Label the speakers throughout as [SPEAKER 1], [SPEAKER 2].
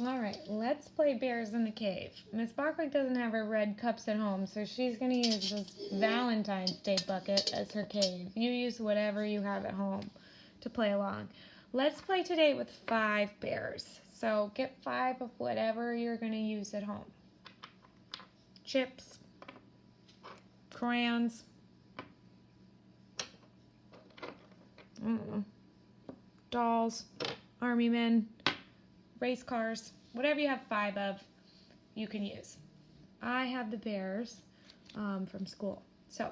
[SPEAKER 1] All right, let's play Bears in the Cave. Miss Bache-Wiig doesn't have her red cups at home, so she's going to use this Valentine's Day bucket as her cave. You use whatever you have at home to play along. Let's play today with 5 bears. So get 5 of whatever you're going to use at home. Chips, crayons, I don't know, dolls, army men, race cars, whatever you have 5 of, you can use. I have the bears from school. So,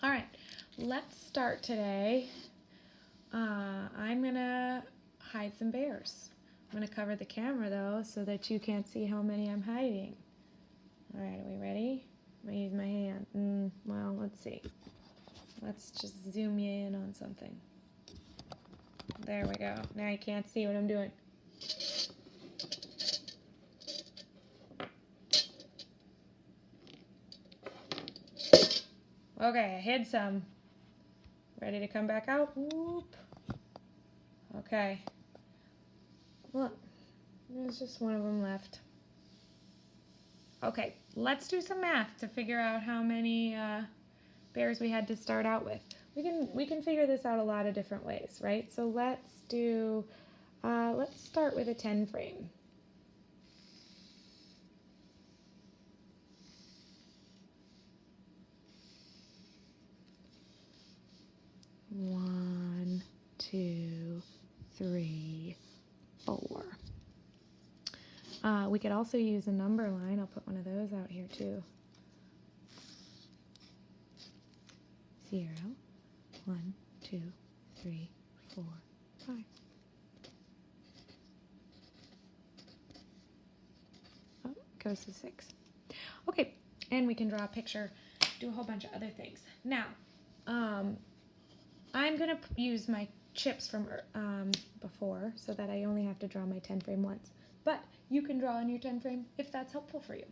[SPEAKER 1] all right, let's start today. I'm gonna hide some bears. I'm gonna cover the camera though so that you can't see how many I'm hiding. All right, are we ready? I'm gonna use my hand. Well, let's see. Let's just zoom you in on something. There we go. Now you can't see what I'm doing. Okay, I hid some. Ready to come back out? Whoop. Okay. Look, there's just one of them left. Okay, let's do some math to figure out how many bears we had to start out with. We can figure this out a lot of different ways, right? So let's start with a 10 frame. One, two, three, 4. We could also use a number line. I'll put one of those out here too. 0, 1, 2, 3, 4, 5. Oh, goes to 6. Okay, and we can draw a picture, do a whole bunch of other things. Now, I'm gonna use my chips from before so that I only have to draw my 10 frame once. But you can draw on your 10 frame if that's helpful for you.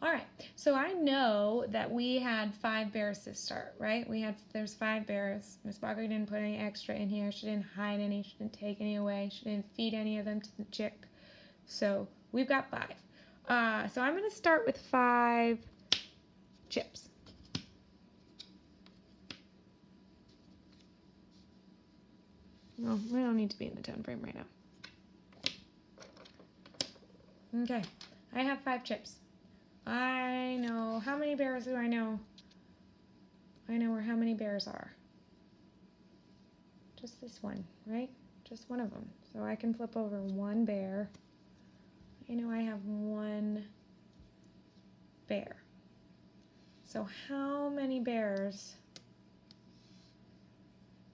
[SPEAKER 1] All right, so I know that we had 5 bears to start, right? There's 5 bears. Miss Bache-Wiig didn't put any extra in here. She didn't hide any. She didn't take any away. She didn't feed any of them to the chick. So we've got 5. So I'm going to start with 5 chips. No, we don't need to be in the 10 frame right now. Okay, I have 5 chips. I know, how many bears do I know? I know where how many bears are. Just this one, right? Just one of them. So I can flip over 1 bear. I know I have 1 bear. So how many bears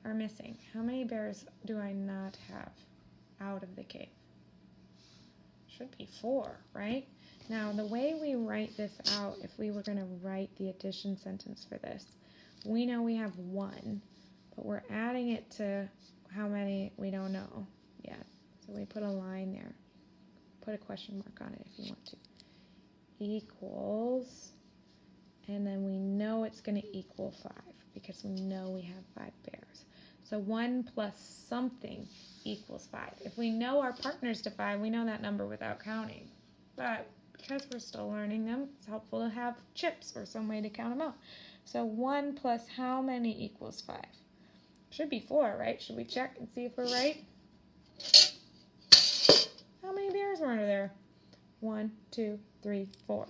[SPEAKER 1] are missing? How many bears do I not have out of the cave? Should be 4, right? Now, the way we write this out, if we were going to write the addition sentence for this, we know we have 1, but we're adding it to how many we don't know yet. So we put a line there. Put a question mark on it if you want to. Equals, and then we know it's going to equal 5 because we know we have 5 bears. So 1 plus something equals 5. If we know our partners to 5, we know that number without counting. But because we're still learning them, it's helpful to have chips or some way to count them out. So 1 plus how many equals 5? Should be 4, right? Should we check and see if we're right? How many bears were under there? 1, 2, 3, 4.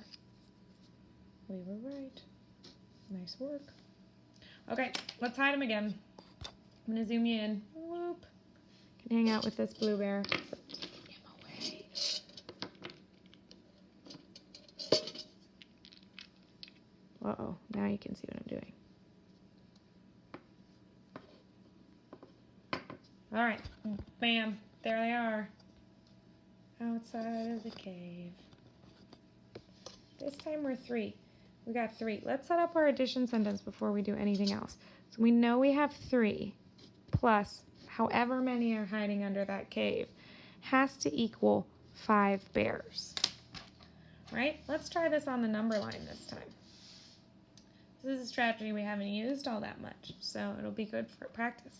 [SPEAKER 1] We were right. Nice work. Okay, let's hide them again. I'm going to zoom you in. Whoop. Can hang out with this blue bear. Taking him away. Uh-oh, now you can see what I'm doing. All right, bam, there they are. Outside of the cave. This time we're 3. We got 3. Let's set up our addition sentence before we do anything else. So we know we have 3 plus however many are hiding under that cave has to equal 5 bears. Right? Let's try this on the number line this time. This is a strategy we haven't used all that much, so it'll be good for practice.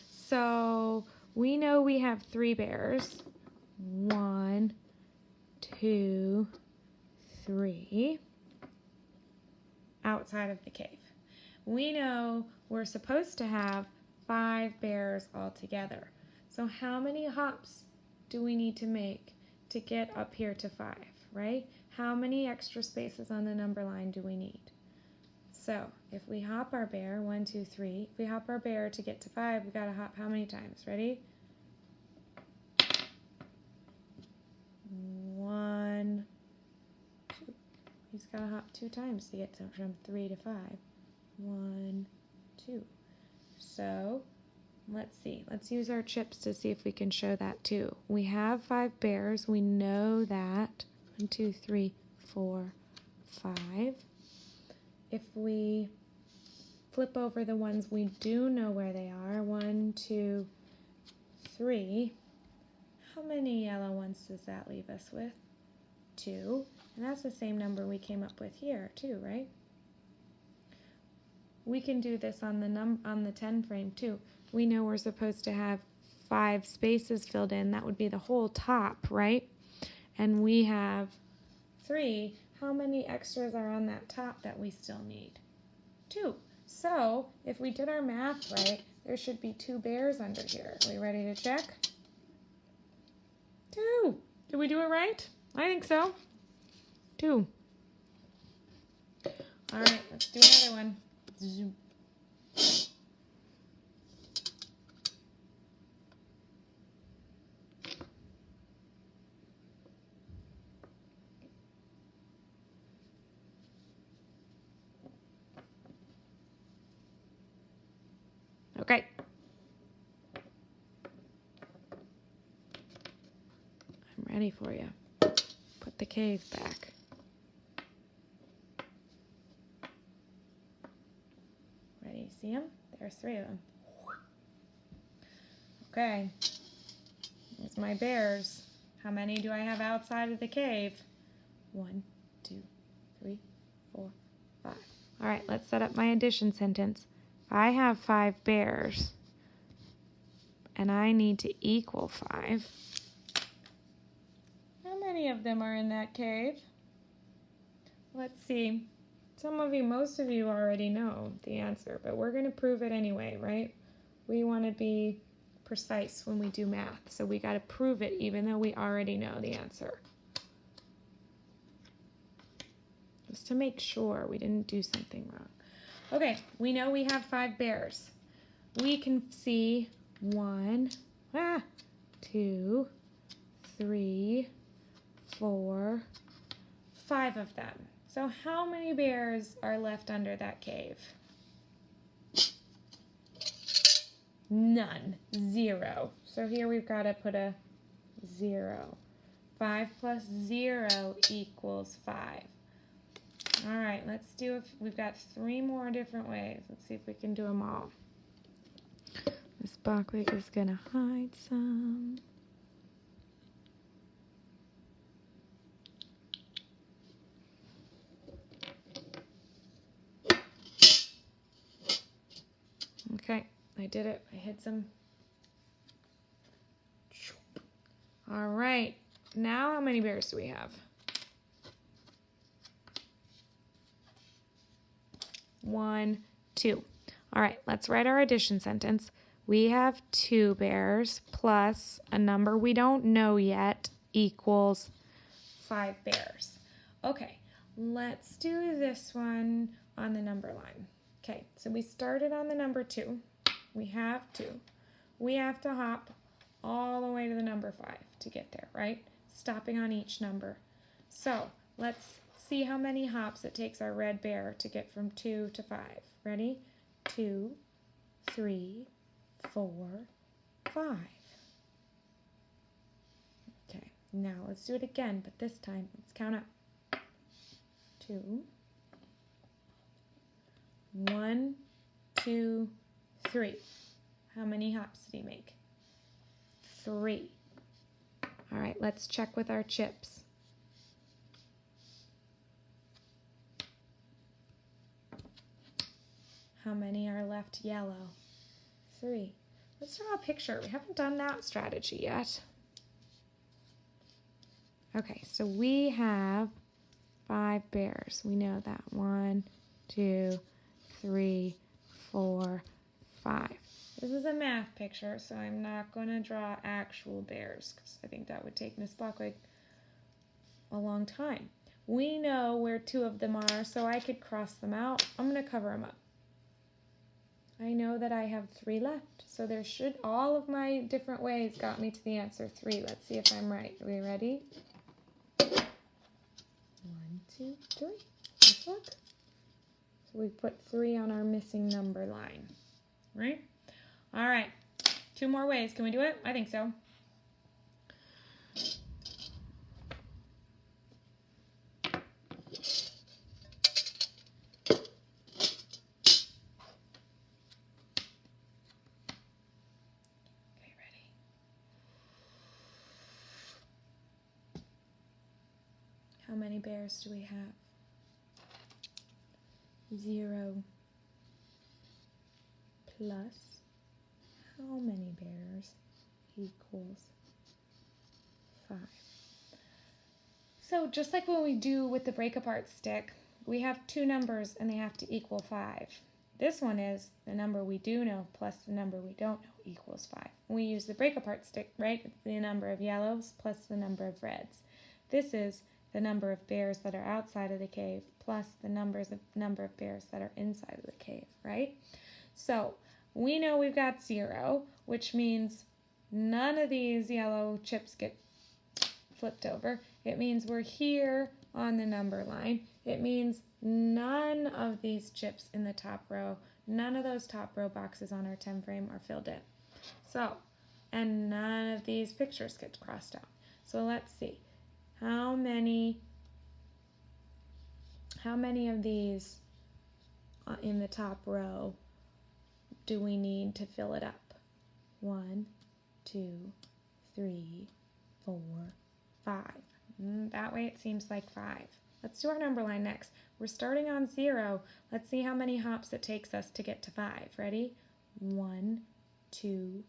[SPEAKER 1] So we know we have 3 bears. 1, 2, 3 outside of the cave. We know we're supposed to have 5 bears altogether. So how many hops do we need to make to get up here to 5, right? How many extra spaces on the number line do we need? So if we hop our bear, 1, 2, 3, if we hop our bear to get to 5, we gotta hop how many times? Ready? 1, 2. He's gotta hop 2 times to get from 3 to 5. 1, 2. So let's see. Let's use our chips to see if we can show that too. We have 5 bears. We know that. 1, 2, 3, 4, 5. If we flip over the ones we do know where they are, 1, 2, 3, how many yellow ones does that leave us with? 2. And that's the same number we came up with here too, right? We can do this on the 10 frame too. We know we're supposed to have 5 spaces filled in. That would be the whole top, right? And we have 3. How many extras are on that top that we still need? 2. So if we did our math right, there should be 2 bears under here. Are we ready to check? 2. Did we do it right? I think so. 2. All right, let's do another one. Zoom. Okay. I'm ready for you. Put the cave back. Ready? See them? There's 3 of them. Okay. There's my bears. How many do I have outside of the cave? 1, 2, 3, 4, 5. All right, let's set up my addition sentence. If I have 5 bears and I need to equal 5, how many of them are in that cave? Let's see. Most of you already know the answer, but we're going to prove it anyway, right? We want to be precise when we do math, so we got to prove it even though we already know the answer. Just to make sure we didn't do something wrong. Okay, we know we have 5 bears. We can see 1, 2, 3, 4, 5 of them. So how many bears are left under that cave? None. 0. So here we've got to put a 0. 5 plus 0 equals 5. All right, let's do it. We've got 3 more different ways. Let's see if we can do them all. Miss Bache-Wiig is going to hide some. Okay, I did it. I hid some. All right, now how many bears do we have? 1, 2. All right, let's write our addition sentence. We have 2 bears plus a number we don't know yet equals 5 bears. Okay, let's do this one on the number line. Okay, so we started on the number 2. We have 2. We have to hop all the way to the number 5 to get there, right? Stopping on each number. So let's see how many hops it takes our red bear to get from 2 to 5. Ready? 2, 3, 4, 5. Okay, now let's do it again, but this time let's count up. 2, 1, 2, 3. How many hops did he make? 3. All right, let's check with our chips. How many are left yellow? 3. Let's draw a picture. We haven't done that strategy yet. Okay, so we have 5 bears. We know that. 1, 2, 3, 4, 5. This is a math picture, so I'm not going to draw actual bears because I think that would take Miss Bache-Wiig a long time. We know where 2 of them are, so I could cross them out. I'm going to cover them up. I know that I have 3 left, so there should, all of my different ways got me to the answer 3. Let's see if I'm right. Are we ready? 1, 2, 3. Let's look. So we put 3 on our missing number line, right? All right, 2 more ways. Can we do it? I think so. How many bears do we have? 0 plus how many bears equals 5? So just like when we do with the break apart stick, we have 2 numbers and they have to equal 5. This one is the number we do know plus the number we don't know equals 5. When we use the break apart stick, right, it's the number of yellows plus the number of reds. This is the number of bears that are outside of the cave plus the number of bears that are inside of the cave, right? So we know we've got 0, which means none of these yellow chips get flipped over. It means we're here on the number line. It means none of these chips in the top row, none of those top row boxes on our 10 frame are filled in. So, and none of these pictures get crossed out. So let's see. How many of these in the top row do we need to fill it up? 1, 2, 3, 4, 5. That way it seems like 5. Let's do our number line next. We're starting on 0. Let's see how many hops it takes us to get to 5. Ready? 1, 2,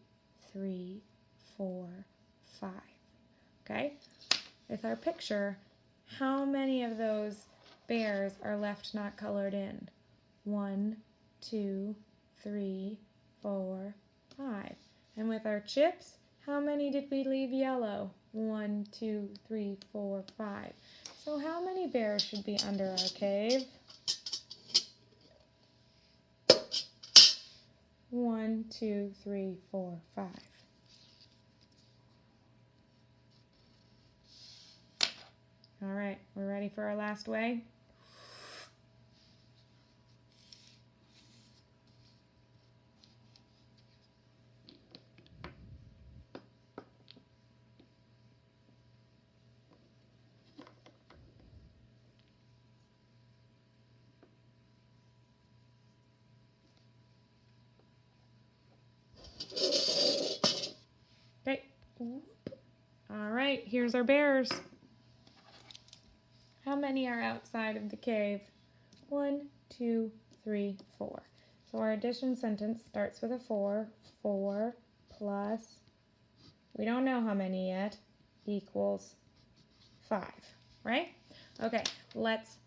[SPEAKER 1] 3, 4, 5. Okay? With our picture, how many of those bears are left not colored in? 1, 2, 3, 4, 5. And with our chips, how many did we leave yellow? 1, 2, 3, 4, 5. So how many bears should be under our cave? 1, 2, 3, 4, 5. All right, we're ready for our last way. Okay. All right, here's our bears. How many are outside of the cave? 1, 2, 3, 4. So our addition sentence starts with a 4. 4 plus, we don't know how many yet, equals 5, right? Okay, let's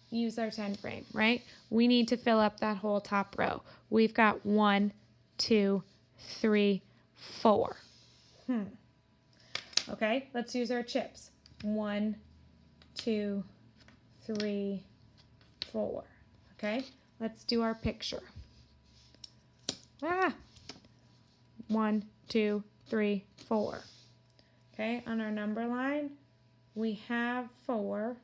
[SPEAKER 1] use our 10 frame, right? We need to fill up that whole top row. We've got 1, 2, 3, 4. Okay, let's use our chips. 1, 2, 3, 4. Okay, let's do our picture. 1, 2, 3, 4. Okay, on our number line, we have 4.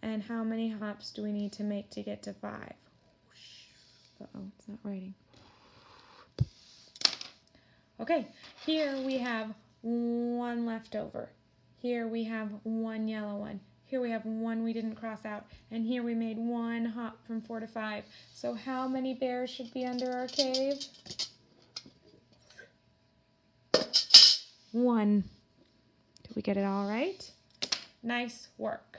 [SPEAKER 1] And how many hops do we need to make to get to 5? Uh-oh, it's not writing. Okay, here we have 1 left over. Here we have 1 yellow one. Here we have 1 we didn't cross out. And here we made 1 hop from 4 to 5. So how many bears should be under our cave? 1. Did we get it all right? Nice work.